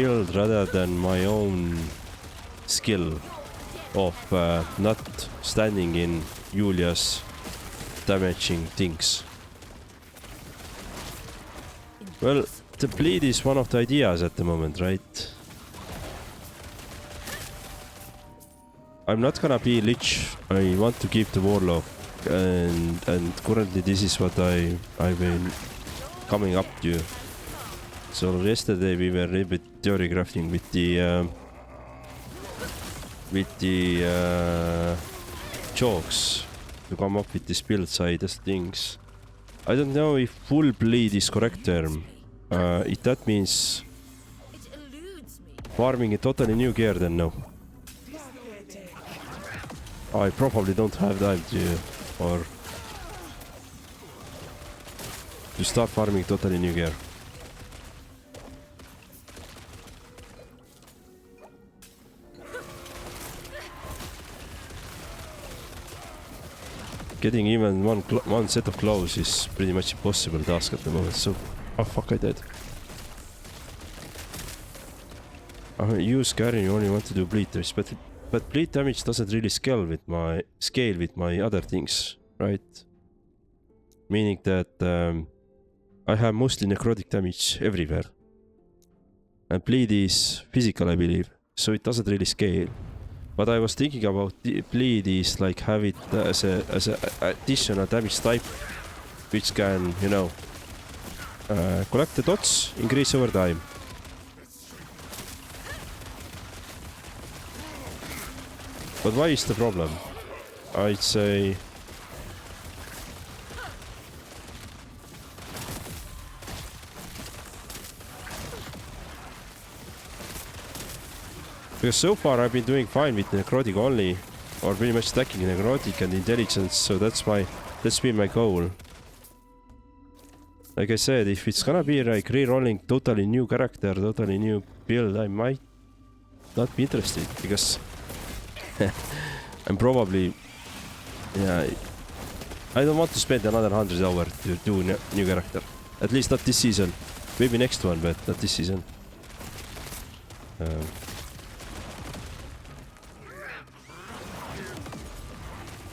build rather than my own skill of not standing in Julia's damaging things. Well, the bleed is one of the ideas at the moment, right? I'm not gonna be Lich. I want to keep the Warlock, and currently this is what I've been coming up to. So yesterday we were a little bit theory crafting with the jokes to come up with this build side of things. I don't know if full bleed is correct term. If that means farming a totally new gear, then no. I probably don't have time to start farming totally new gear. Getting even one set of clothes is pretty much impossible task at the moment, so... Oh fuck, I did. I use carry, you only want to do bleed damage, but bleed damage doesn't really scale with my other things, right? Meaning that I have mostly necrotic damage everywhere. And bleed is physical, I believe, so it doesn't really scale. But I was thinking about the bleed is like have it as a additional damage type, which can, you know, collect the dots, increase over time. But why is the problem? I'd say... Because so far I've been doing fine with necrotic only, or pretty much stacking necrotic and intelligence, so that's been my goal. Like I said, if it's gonna be like re-rolling totally new character, totally new build, I might not be interested, because I'm probably... Yeah, I don't want to spend another 100 hours to do new character. At least not this season. Maybe next one, but not this season.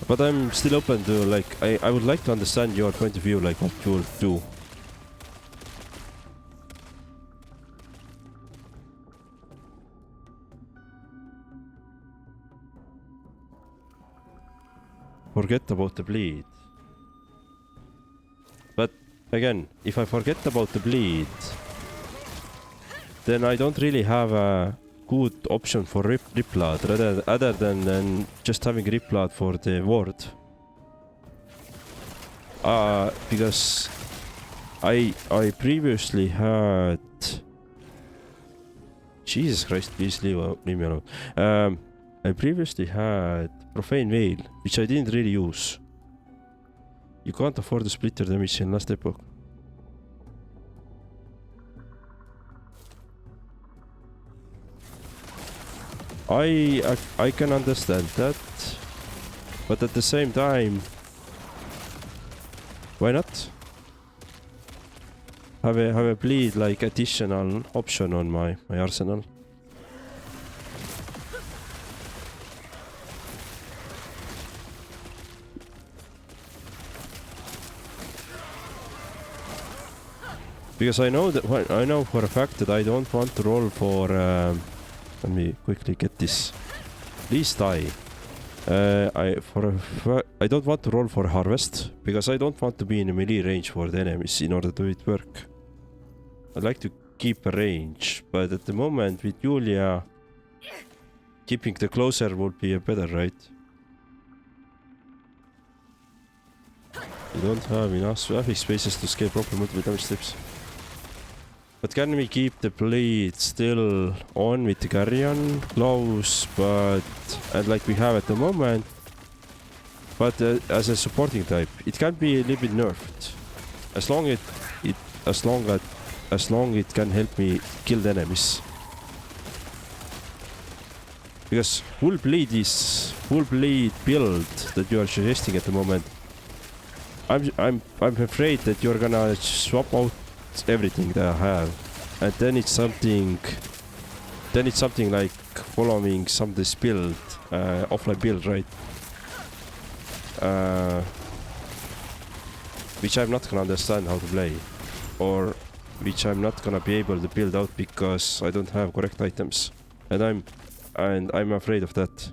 But I'm still open to, like, I would like to understand your point of view, like what you'll do. Forget about the bleed. But again, if I forget about the bleed, then I don't really have a good option for Riplad other than just having Riplad for the ward. Because I previously had... Jesus Christ, please leave me alone. I previously had Profane Veil, which I didn't really use. You can't afford to split your damage in Last Epoch. I can understand that, but at the same time, why not have a bleed like additional option on my arsenal? Because I know for a fact that I don't want to roll for. Let me quickly get this. Please die. I don't want to roll for harvest because I don't want to be in a melee range for the enemies in order to do it work. I'd like to keep a range, but at the moment with Julia, keeping the closer would be better, right? We don't have enough traffic spaces to scale proper multiple damage steps. But can we keep the bleed still on with the carrion close, and like we have at the moment, but as a supporting type, it can be a little bit nerfed, as long it can help me kill the enemies. Because full bleed build that you are suggesting at the moment. I'm afraid that you're gonna swap out everything that I have, and then it's something then it's something like following some this build, offline build, right? Which I'm not gonna understand how to play, or which I'm not gonna be able to build out because I don't have correct items, and I'm afraid of that.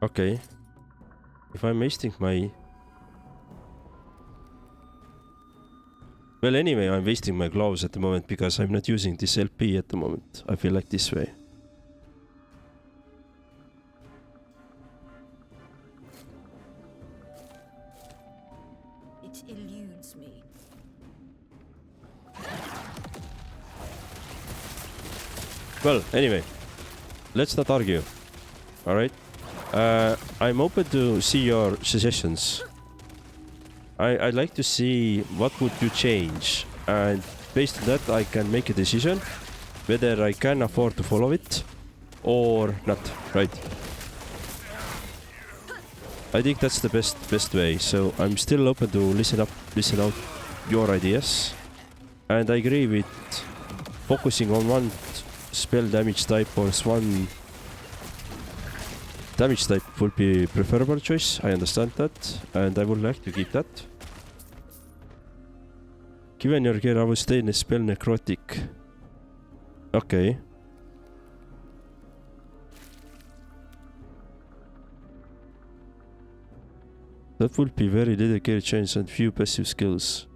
Okay, if I'm wasting my... Well, anyway, I'm wasting my gloves at the moment because I'm not using this LP at the moment. I feel like this way. It eludes me. Well, anyway, let's not argue. All right, I'm open to see your suggestions. I'd like to see what would you change, and based on that I can make a decision whether I can afford to follow it or not, right? I think that's the best way, so I'm still open to listen out your ideas, and I agree with focusing on one spell damage type or one damage type would be preferable choice. I understand that, and I would like to keep that. Given your gear, I will stay in the spell Necrotic. Okay. That would be very little gear change and few passive skills.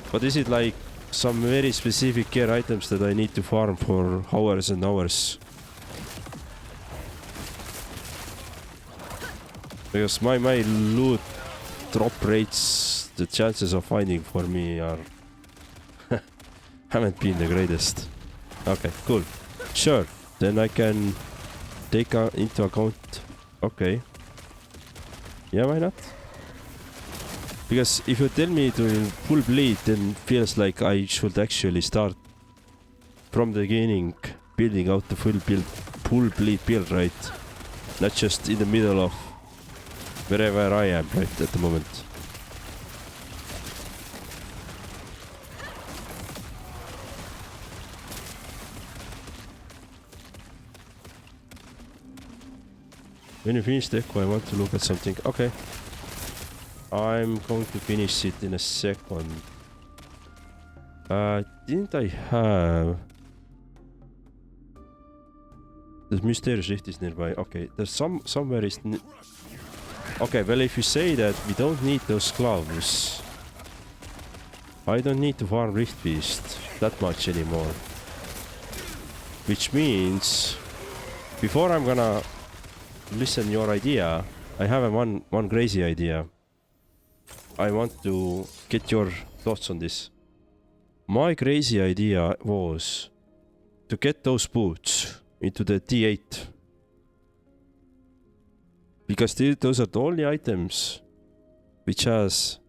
But is it like some very specific gear items that I need to farm for hours and hours? Because my loot drop rates, the chances of finding for me are haven't been the greatest. Okay, cool. Sure, then I can take into account. Okay. Yeah, why not? Because if you tell me to full bleed, then feels like I should actually start from the beginning, building out the full bleed build, right? Not just in the middle of wherever I am right at the moment. When you finish the echo, I want to look at something. Okay. I'm going to finish it in a second. Didn't I have... The mysterious rift is nearby. Okay, there's somewhere is... Okay, well, if you say that we don't need those gloves, I don't need to farm Rift Beast that much anymore. Which means, before I'm gonna listen your idea, I have a one crazy idea. I want to get your thoughts on this. My crazy idea was to get those boots into the T8. Because those are the only items which has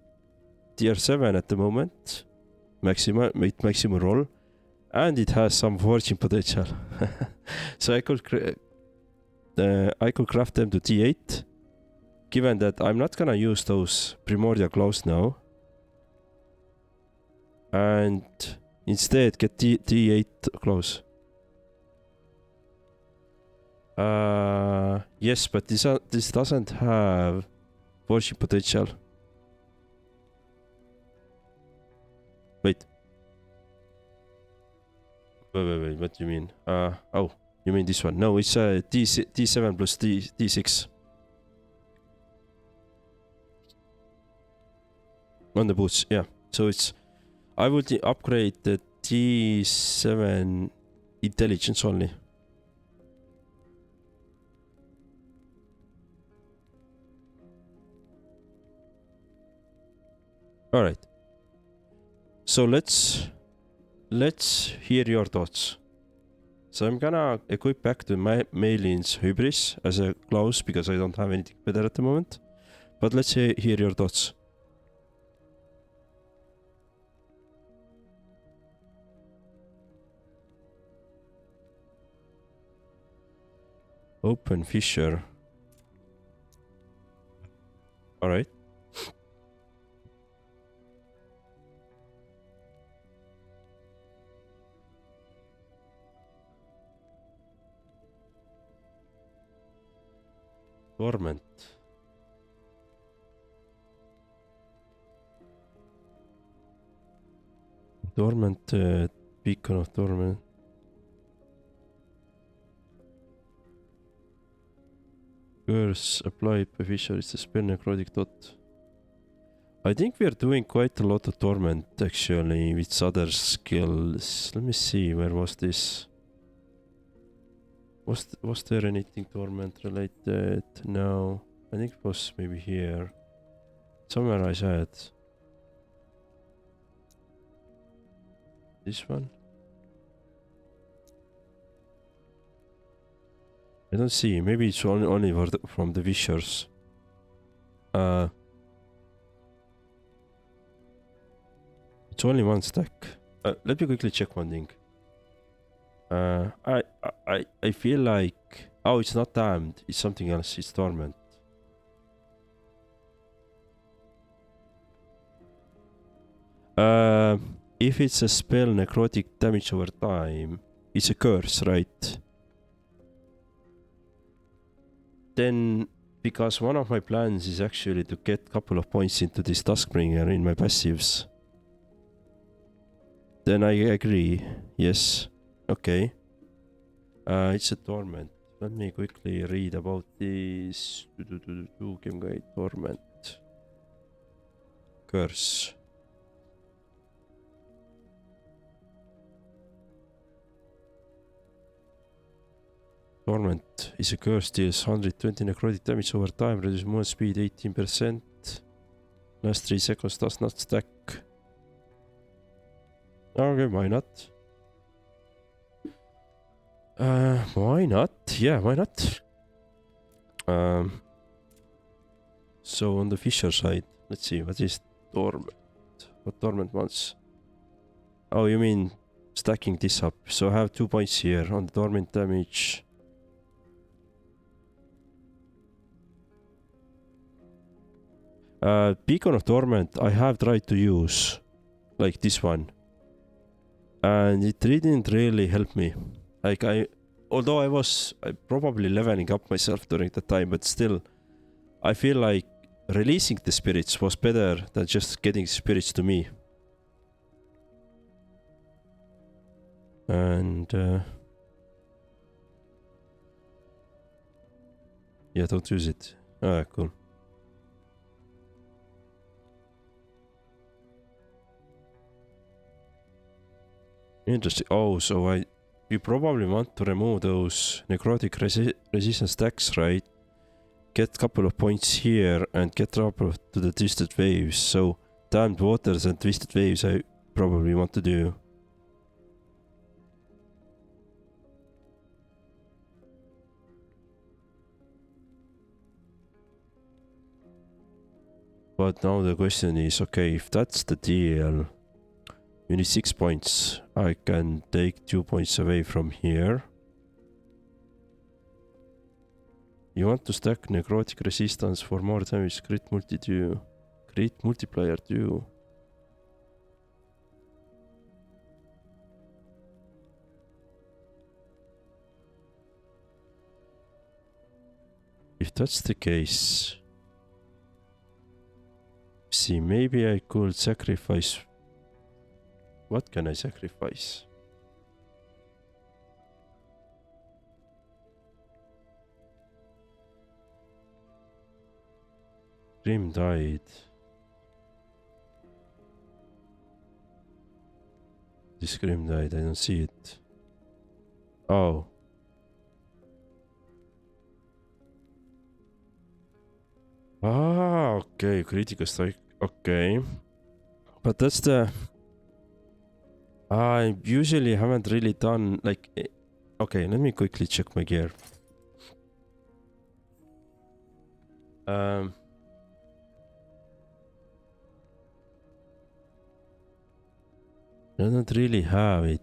tier 7 at the moment, maximum roll, and it has some forging potential. So I could craft them to T8, given that I'm not gonna use those primordial gloves now, and instead get T8 gloves. Yes, but this doesn't have forging potential. Wait, what do you mean? Oh, you mean this one? No, it's D7 plus D6 on the boots. Yeah, so it's... I would upgrade the D7 intelligence only. All right. So let's hear your thoughts. So I'm gonna equip back to my Malin's Hybris as a gloves because I don't have anything better at the moment. But let's hear your thoughts. Open fissure. All right. Torment. Torment, beacon of torment. Curse applied by Fisher is the spell necrotic dot. I think we are doing quite a lot of torment actually with other skills. Let me see, where was this? Was there anything torment related? No. I think it was maybe here. Somewhere I saw it. This one? I don't see. Maybe it's only for from the Vishers. It's only one stack. Let me quickly check one thing. I feel like... Oh, it's not damned. It's something else. It's torment. If it's a spell necrotic damage over time, it's a curse, right? Then, because one of my plans is actually to get a couple of points into this Duskbringer in my passives, then I agree. Yes. Okay. It's a torment. Let me quickly read about this. Game guide, torment. Curse. Torment is a curse, deals 120 necrotic damage over time, reduces movement speed 18%. Last 3 seconds, does not stack. Okay, why not? Why not? Yeah, why not? So on the Fisher side, let's see, what is torment? What torment wants? Oh, you mean stacking this up. So I have 2 points here on the torment damage. Beacon of Torment I have tried to use, like this one, and it didn't really help me. Like although I was probably leveling up myself during that time, but still, I feel like releasing the spirits was better than just getting spirits to me. And yeah, don't use it. Ah, cool. Interesting. Oh, so you probably want to remove those necrotic resistance stacks, right? Get a couple of points here and get a couple to the twisted waves. So damned waters and twisted waves I probably want to do. But now the question is, okay, if that's the deal, you need 6 points. I can take 2 points away from here. You want to stack necrotic resistance for more damage, crit multiplier too. If that's the case, see, maybe I could sacrifice. What can I sacrifice? Grim died. This Grim died, I don't see it. Oh. Ah, okay, critical strike. Okay. But that's the... I usually haven't really done like... Okay, let me quickly check my gear. I don't really have it.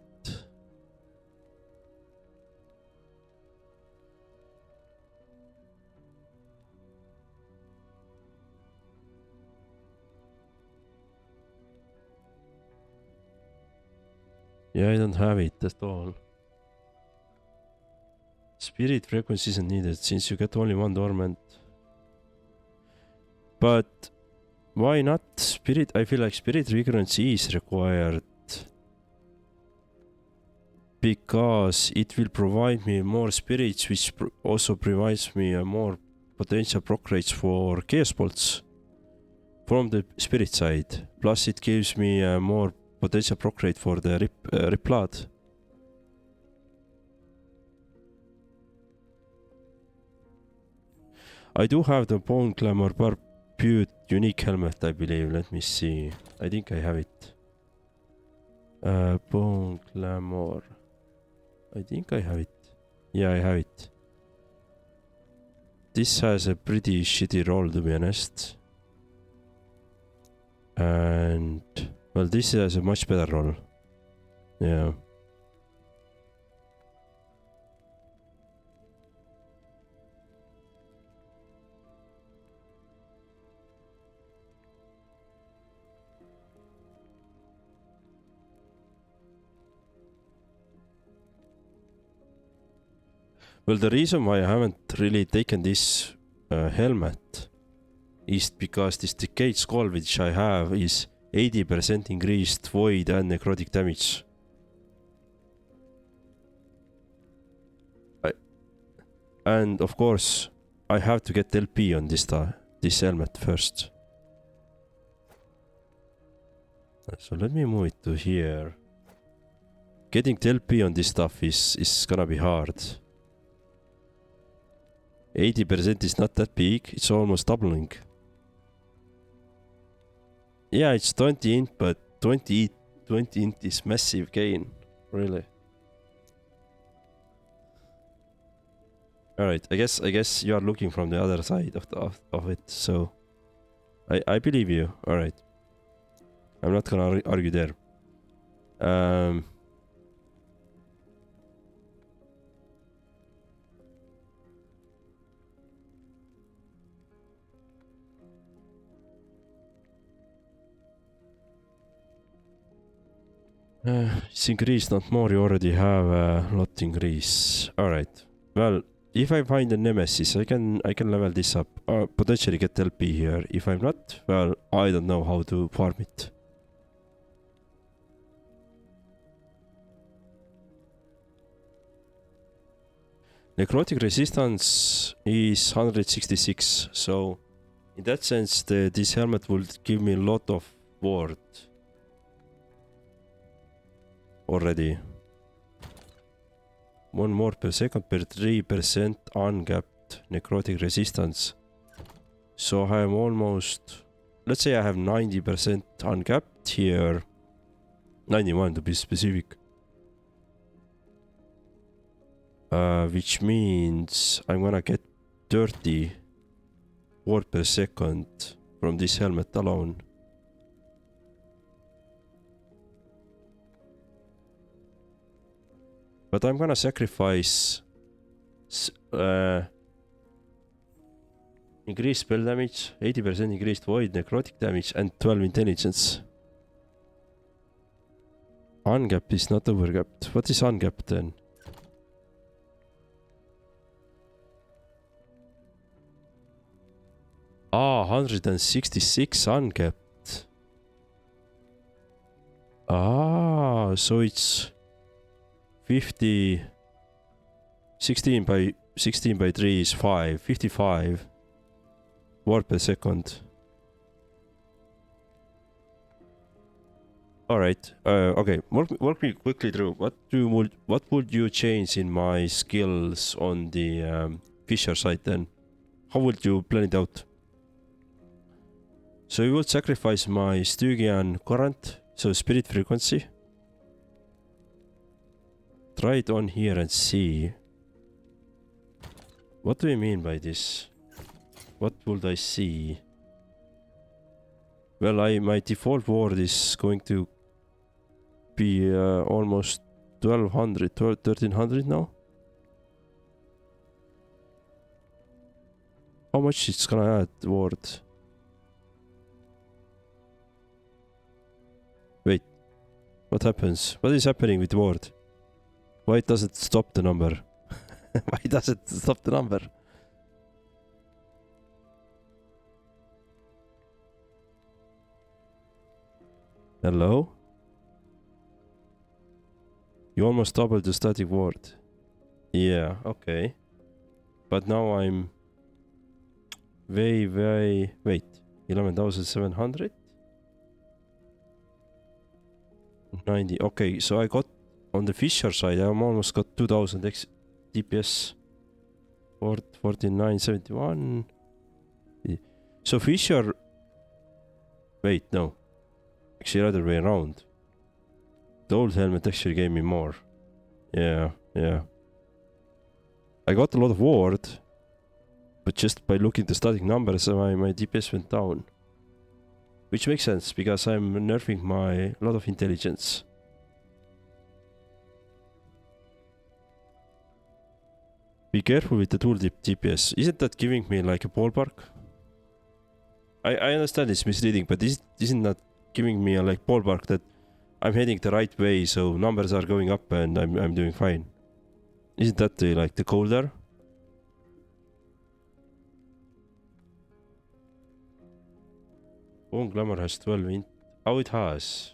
Yeah, I don't have it at all. Spirit frequency isn't needed since you get only one dormant. But why not spirit? I feel like spirit recurrency is required because it will provide me more spirits, which also provides me a more potential proc rates for chaos bolts from the spirit side. Plus it gives me a more potential proc rate for the rip blood. I do have the Bone Glamour Barbute unique helmet, I believe. Let me see. I think I have it. Bone Glamour. I think I have it. Yeah, I have it. This has a pretty shitty roll, to be honest. And well, this has a much better roll. Yeah. Well, the reason why I haven't really taken this helmet is because this Decayed Skull which I have is 80% increased void and necrotic damage. And of course, I have to get LP on this helmet first. So let me move it to here. Getting the LP on this stuff is gonna be hard. 80% is not that big, it's almost doubling. Yeah, it's 20 int, but 20 int is massive gain, really. Alright, I guess you are looking from the other side of it, so I believe you. Alright. I'm not gonna argue there. It's increased, not more. You already have a lot increase. Alright. Well, if I find a nemesis, I can level this up. Potentially get LP here. If I'm not, well, I don't know how to farm it. Necrotic resistance is 166, so in that sense, this helmet will give me a lot of ward already. 1 more per second per 3% uncapped necrotic resistance. So I am almost, let's say I have 90% uncapped here. 91 to be specific. Which means I'm gonna get 30 ward per second from this helmet alone. But I'm gonna sacrifice increased spell damage, 80% increased void, necrotic damage, and 12 intelligence. Uncapped is not overcapped. What is uncapped then? Ah, 166 uncapped. Ah, so it's 50. 16 by 3 is 5. 55 ward per second. Alright, okay, walk me quickly through. What would you change in my skills on the Fisher side then? How would you plan it out? So you would sacrifice my Stygian current, so spirit frequency. Try it on here and see. What do you mean by this? What would I see? Well, my default ward is going to be almost 1200, 1300 now. How much it's gonna add ward? Wait, what happens? What is happening with ward? Why does it stop the number? Why does it stop the number? Hello? You almost doubled the static ward. Yeah, okay. But now I'm wait, 11,700? 90. Okay, so I got on the Fisher side, I'm almost got 2000 DPS. 4971. So Fisher. Wait, no. Actually, other way around. The old helmet actually gave me more. Yeah. I got a lot of ward, but just by looking at the static numbers, my DPS went down. Which makes sense, because I'm nerfing my lot of intelligence. Be careful with the tooltip DPS. Isn't that giving me like a ballpark? I understand it's misleading, but isn't that giving me a like ballpark that I'm heading the right way, so numbers are going up and I'm doing fine? Isn't that the goal there? Bone Glamour has 12 int. Oh, it has.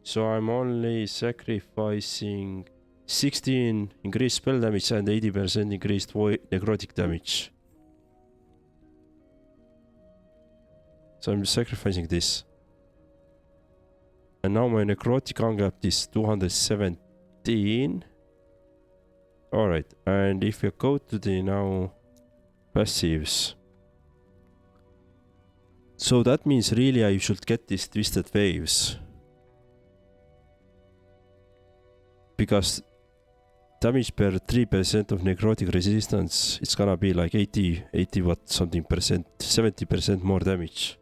So I'm only sacrificing 16 increased spell damage and 80% increased necrotic damage. So I'm sacrificing this. And now my necrotic uncapped is 217. Alright, and if you go to the now passives. So that means really I should get these twisted waves. Because damage per 3% of necrotic resistance, it's gonna be like 80 what something percent, 70% more damage.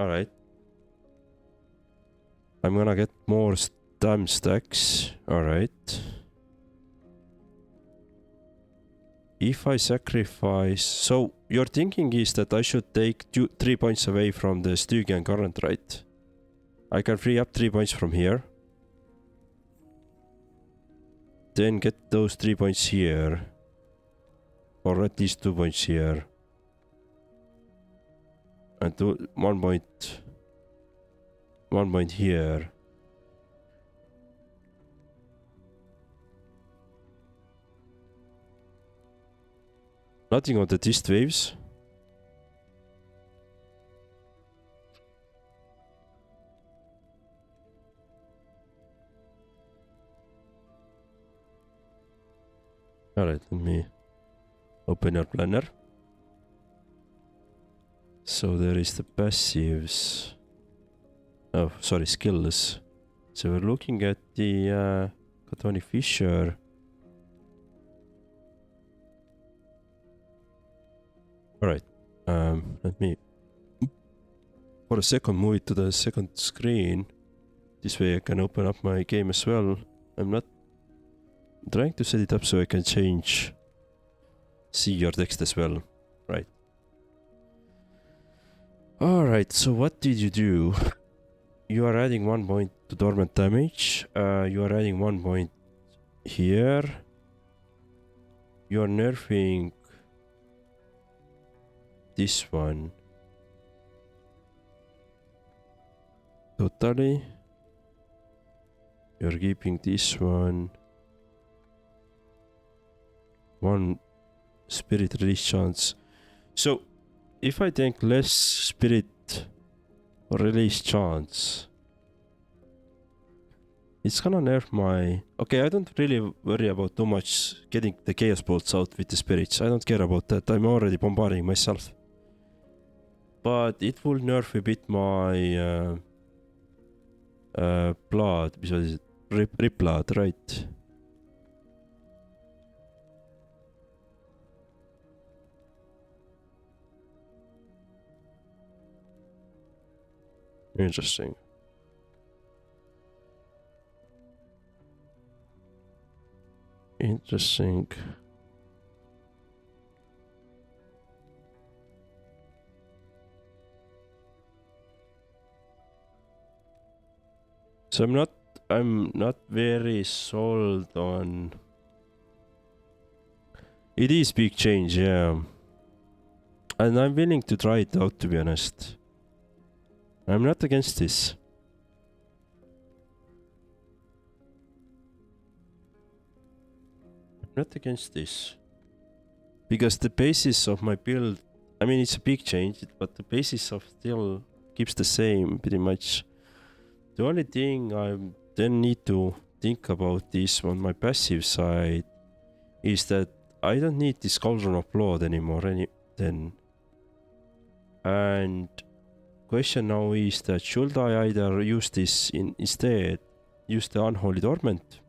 Alright. I'm gonna get more stam stacks. Alright. If I sacrifice... So, your thinking is that I should take 3 points away from the Stygian current, right? I can free up 3 points from here. Then get those 3 points here. Or at least 2 points here. And 1 point... 1 point here. Nothing on the twist waves. Alright, let me open your planner. So there is the passives. Oh, sorry, skills. So we're looking at the Tony Fisher. Alright, let me for a second move it to the second screen. This way I can open up my game as well. I'm not trying to set it up so I can see your text as well. Right. Alright, so what did you do? You are adding 1 point to dormant damage. You are adding 1 point here. You are nerfing this one. Totally. You're keeping this one. 1 spirit release chance. So, if I take less spirit release chance, it's gonna nerf my... Okay, I don't really worry about too much getting the chaos bolts out with the spirits. I don't care about that. I'm already bombarding myself. But it will nerf a bit my blood. What is it? Rip blood, right? Interesting. Interesting. So I'm not very sold on... It is big change, yeah. And I'm willing to try it out, to be honest. I'm not against this. I'm not against this. Because the basis of my build, I mean, it's a big change, but the basis of still keeps the same pretty much. The only thing I then need to think about is on my passive side is that I don't need this Cauldron of Blood anymore then. And question now is that should I either use this instead, use the Unholy Torment?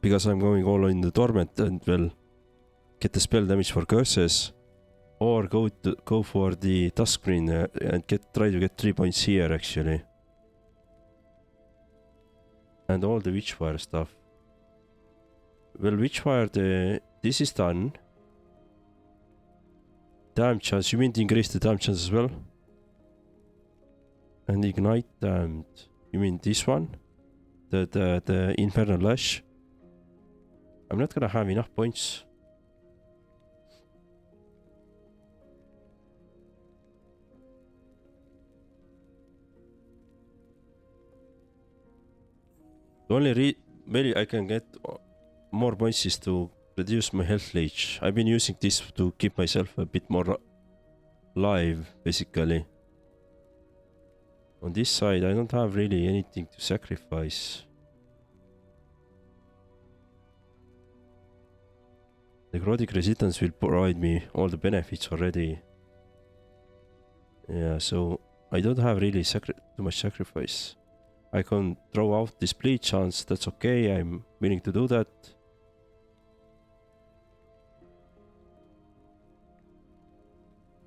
Because I'm going all in the Torment and well, get the spell damage for curses. Or go for the Duskgreen and try to get 3 points here actually. And all the Witchfire stuff. Well, Witchfire, this is done. Damn chance, you mean to increase the damn chance as well? And Ignite Damned, you mean this one? The Infernal Lash? I'm not gonna have enough points. The only way I can get more points is to reduce my health leech. I've been using this to keep myself a bit more live, basically. On this side, I don't have really anything to sacrifice. The Necrotic Resistance will provide me all the benefits already. Yeah, so I don't have really too much sacrifice. I can throw out this bleed chance, that's okay, I'm willing to do that.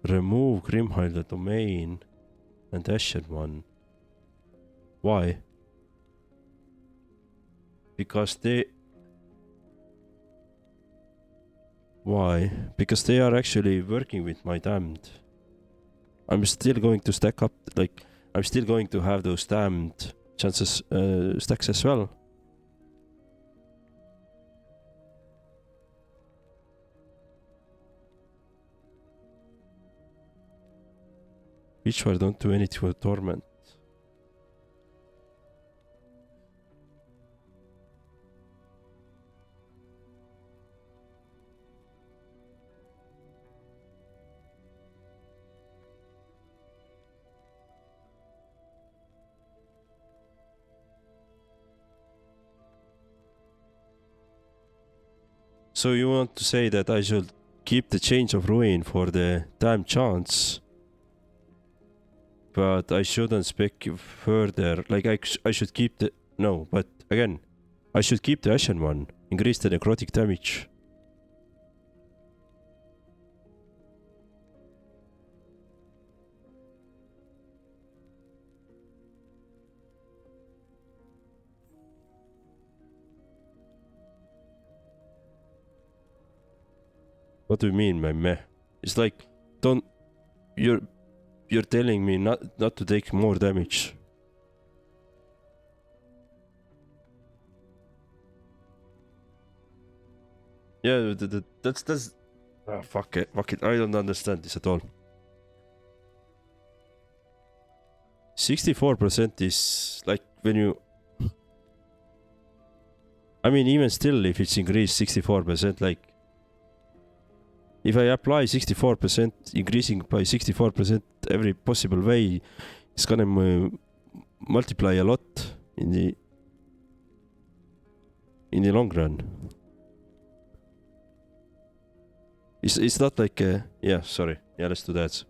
Remove Grimhilder Domain and Ashen One. Why? Because they... Why? Because they are actually working with my damned. I'm still going to stack up, like, I'm still going to have those damned chances stacks as well. Witchfire don't do anything for Torment. So you want to say that I should keep the Change of Ruin for the damn chance, but I shouldn't spec further, like I should keep the... No, but again, I should keep the Ashen One, increase the necrotic damage. What do you mean by meh? It's like, don't... You're telling me not to take more damage. Yeah, that's... Ah, fuck it, I don't understand this at all. 64% is like when you... I mean, even still, if it's increased 64%, like... If I apply 64%, increasing by 64% every possible way, it's gonna multiply a lot in the long run. It's not like yeah, sorry. Yeah, let's do that.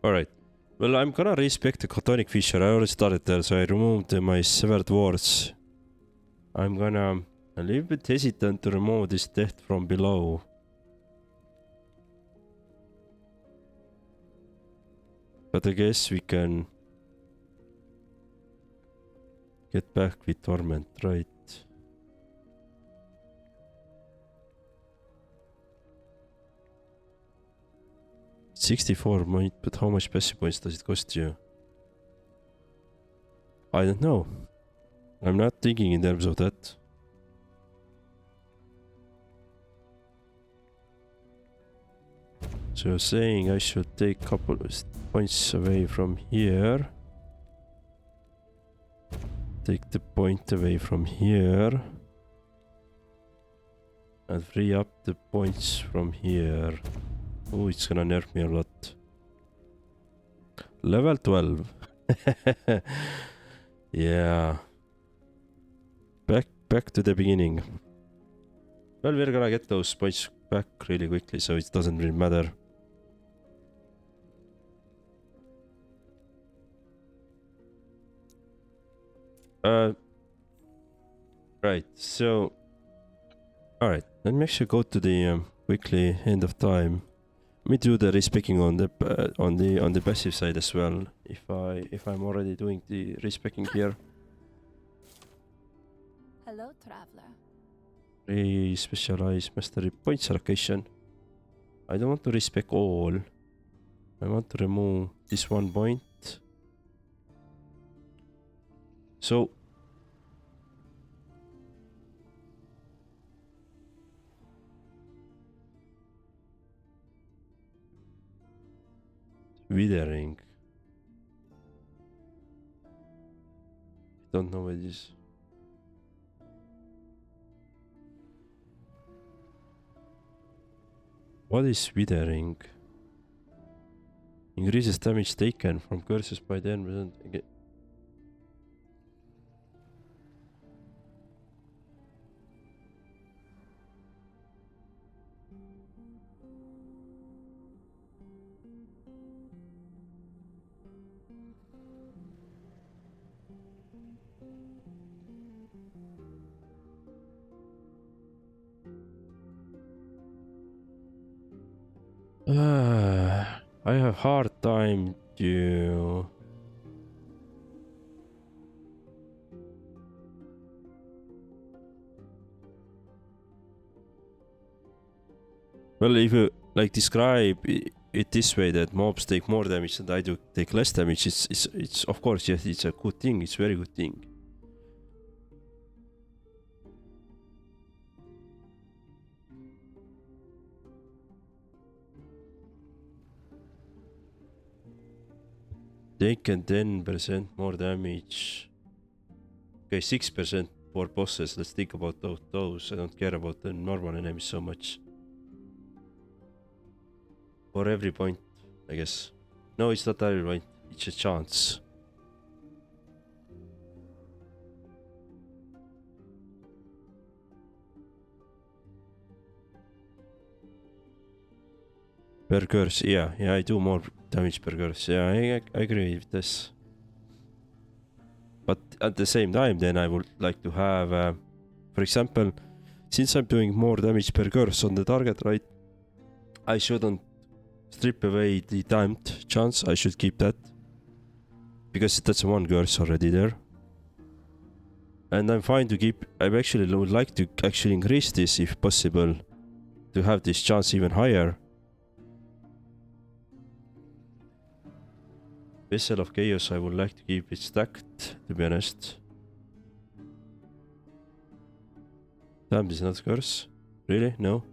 Alright. Well, I'm gonna respect the Chthonic Fissure. I already started there, so I removed my Severed Wards. I'm gonna a little bit hesitant to remove this Death from Below. But I guess we can get back with Torment, right? $64 point, but how much passive points does it cost you? I don't know. I'm not thinking in terms of that. So saying I should take a couple of points away from here. Take the point away from here. And free up the points from here. Oh, it's gonna nerf me a lot. Level 12. Yeah. Back to the beginning. Well, we're gonna get those points back really quickly, so it doesn't really matter. Right, so... Alright, let me actually go to the weekly end of time. Let me do the respecking on the passive side as well, if I'm already doing the respecking here. Hello, traveler. Specialize mastery points allocation. I don't want to respec all. I want to remove this 1 point. So withering. Don't know what it is. What is withering? Increases damage taken from curses by 10%. Okay. I have hard time to... Well, if you like describe it this way, that mobs take more damage than I do take less damage, it's of course, yes, it's a good thing, it's a very good thing. Taken 10% more damage. Okay, 6% for bosses. Let's think about those. I don't care about the normal enemies so much. For every point, I guess. No, it's not every point. It's a chance. Per curse, yeah, I do more damage per curse. Yeah, I agree with this. But at the same time, then I would like to have, for example, since I'm doing more damage per curse on the target, right? I shouldn't strip away the timed chance. I should keep that, because that's 1 curse already there. And I'm fine to keep. I actually would like to actually increase this if possible, to have this chance even higher. Vessel of Chaos, I would like to keep it stacked, to be honest. Damn, this is not curse. Really? No?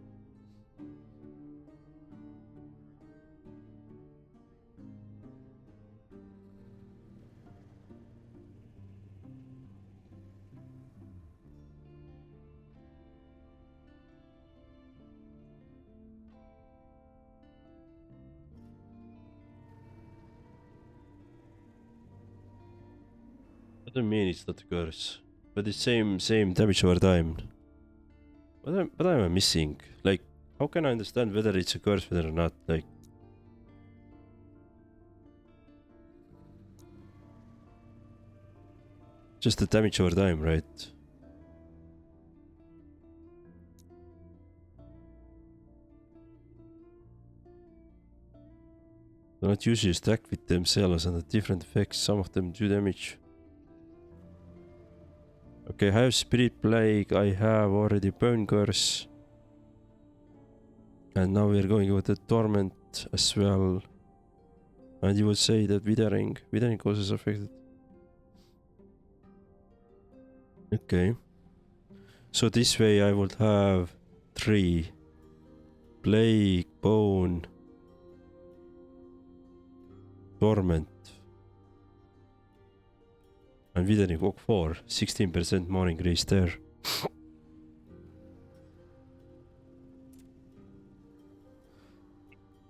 Doesn't mean it's not a curse, but it's same damage over time. What am I missing? Like, how can I understand whether it's a curse, whether or not? Like, Just the damage over time, right? Do not usually stack with themselves and the different effects. Some of them do damage. Okay, I have Spirit Plague. I have already Bone Curse. And now we're going with the Torment as well. And you would say that Withering causes affected. Okay. So this way I would have 3. Plague, Bone, Torment. And Withering walk 4. 16% more increase there.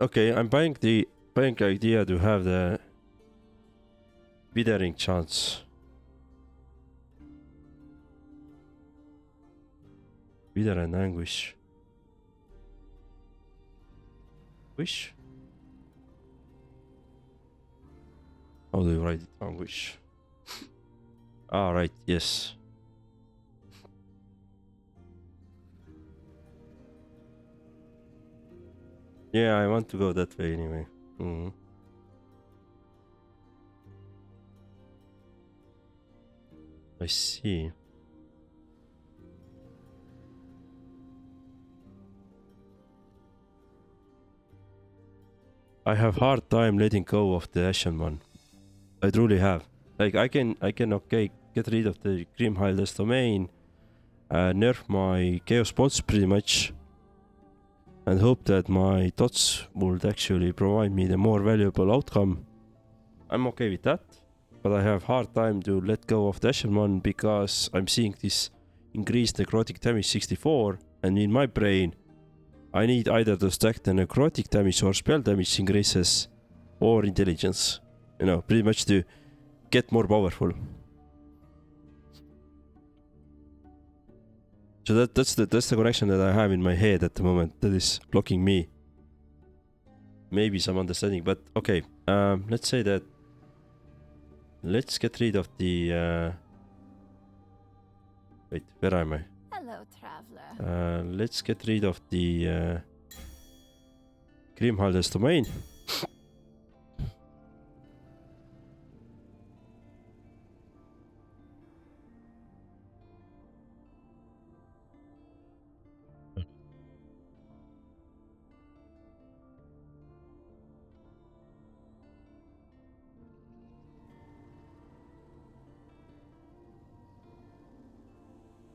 Okay, I'm buying the idea to have the Withering chance. Wither and Anguish. Wish? How do you write it? Anguish. Ah, right, yes. Yeah, I want to go that way anyway. I see. I have hard time letting go of the Ashen one. I truly have. Like I can okay get rid of the Grimhilder's domain, nerf my Chaos bots pretty much, and hope that my dots would actually provide me the more valuable outcome. I'm okay with that, but I have hard time to let go of the Ashen one because I'm seeing this increased necrotic damage 64, and in my brain I need either to stack the necrotic damage or spell damage increases or intelligence. You know, pretty much to get more powerful. So that's the connection that I have in my head at the moment that is blocking me. Maybe some understanding, but okay. Let's say that. Let's get rid of the. Wait, where am I? Hello, traveler. Let's get rid of the Grimhilder's domain.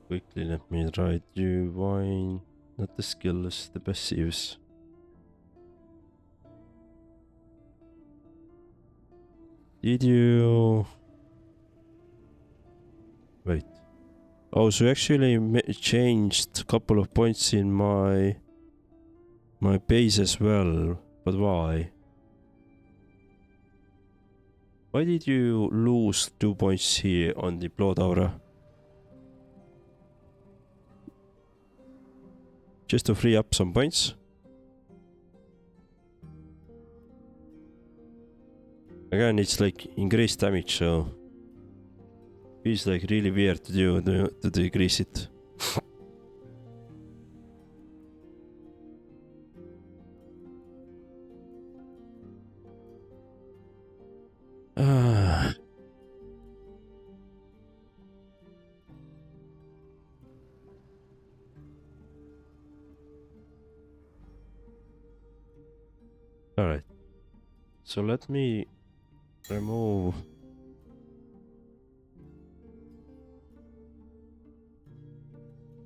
Quickly, let me write you wine, not the skills, the passives. Did you... Wait. Oh, so actually changed a couple of points in my base as well. But why? Why did you lose 2 points here on the Blood Aura? Just to free up some points? Again, it's like increased damage, so feels like really weird to do to decrease it. Alright. So let me remove...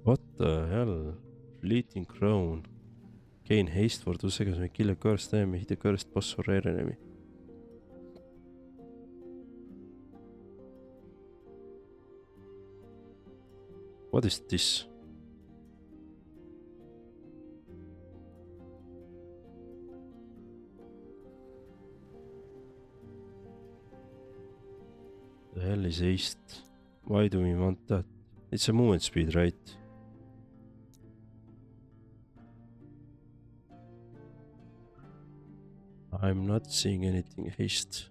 What the hell? Fleeting Crown. Gain haste for 2 seconds when kill a cursed enemy, hit a cursed boss or rare enemy. What is this? The hell is haste? Why do we want that? It's a movement speed, right? I'm not seeing anything. Haste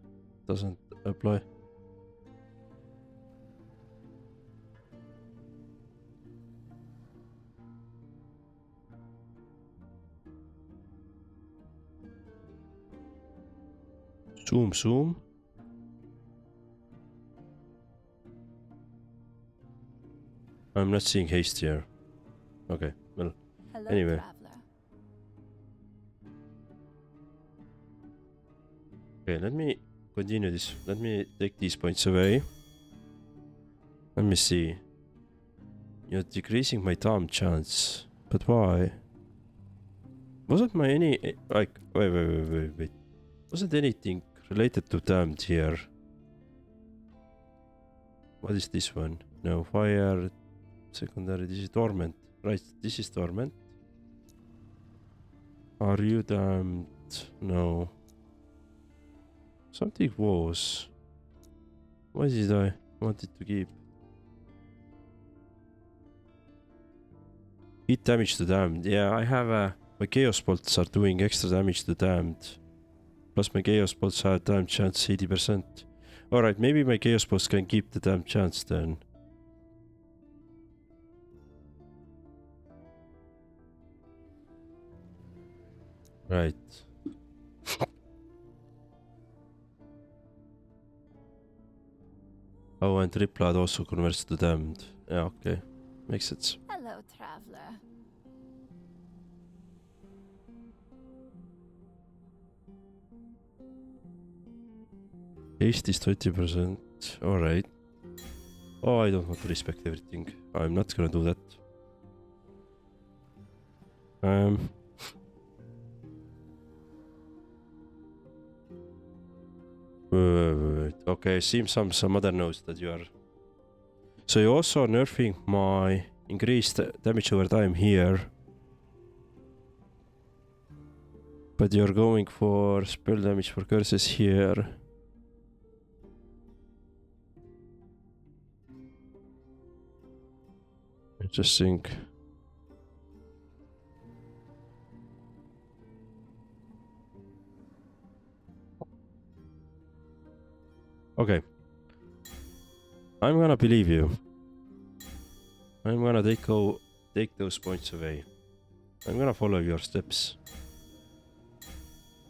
doesn't apply. Zoom. I'm not seeing haste here. Okay, well, Hello, anyway. traveler. Okay, let me continue this. Let me take these points away. Let me see. You're decreasing my time chance. But why? Wasn't my any... Like, wait. Wasn't anything related to damned here? What is this one? No, fire... Secondary, this is torment. Right, this is torment. Are you damned? No. Something was. What did I wanted to keep? Hit damage to damned. Yeah, I have my chaos bolts are doing extra damage to damned. Plus my chaos bolts have damage chance 80%. Alright, maybe my chaos bolts can keep the damage chance then. Right. Oh, and Triplad also converts to damned. Yeah, okay. Makes sense. Hello, traveler. Haste is 20%. Alright. Oh, I don't want to respect everything. I'm not gonna do that. Wait. Okay, seems some other notes that you are. So you also are nerfing my increased damage over time here. But you're going for spell damage for curses here. Interesting. Okay. I'm gonna believe you. I'm gonna take those points away. I'm gonna follow your steps.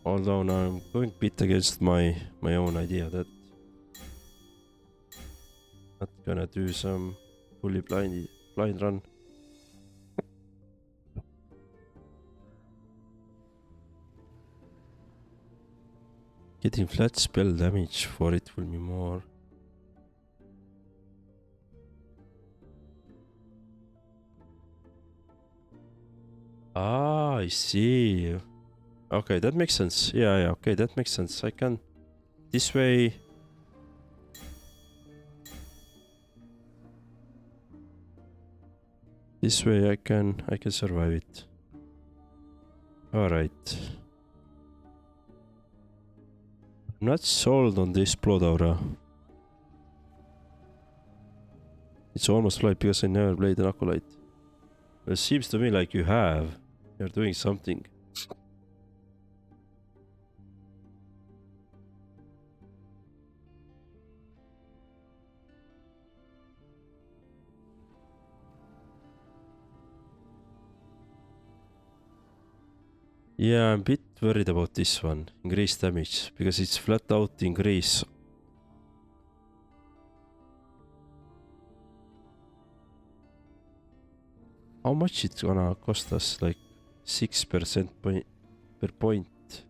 Although now I'm going a bit against my own idea that not gonna do some fully blind run. Getting flat spell damage for it will be more. Ah, I see. Okay, that makes sense. Yeah, okay, that makes sense. I can... This way... This way I can survive it. Alright. I'm not sold on this blood aura. It's almost like because I never played an acolyte. It seems to me like you have. You're doing something. Yeah, I'm a bit worried about this one. Increased damage. Because it's flat out increase. How much it's gonna cost us? Like 6% per point.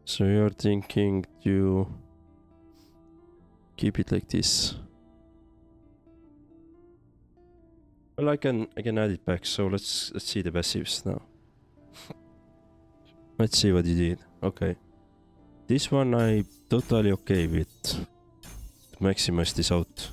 So you're thinking to keep it like this. Well, I can add it back. So let's see the passives now. Let's see what you did. Okay. This one I'm totally okay with. Maximize this out.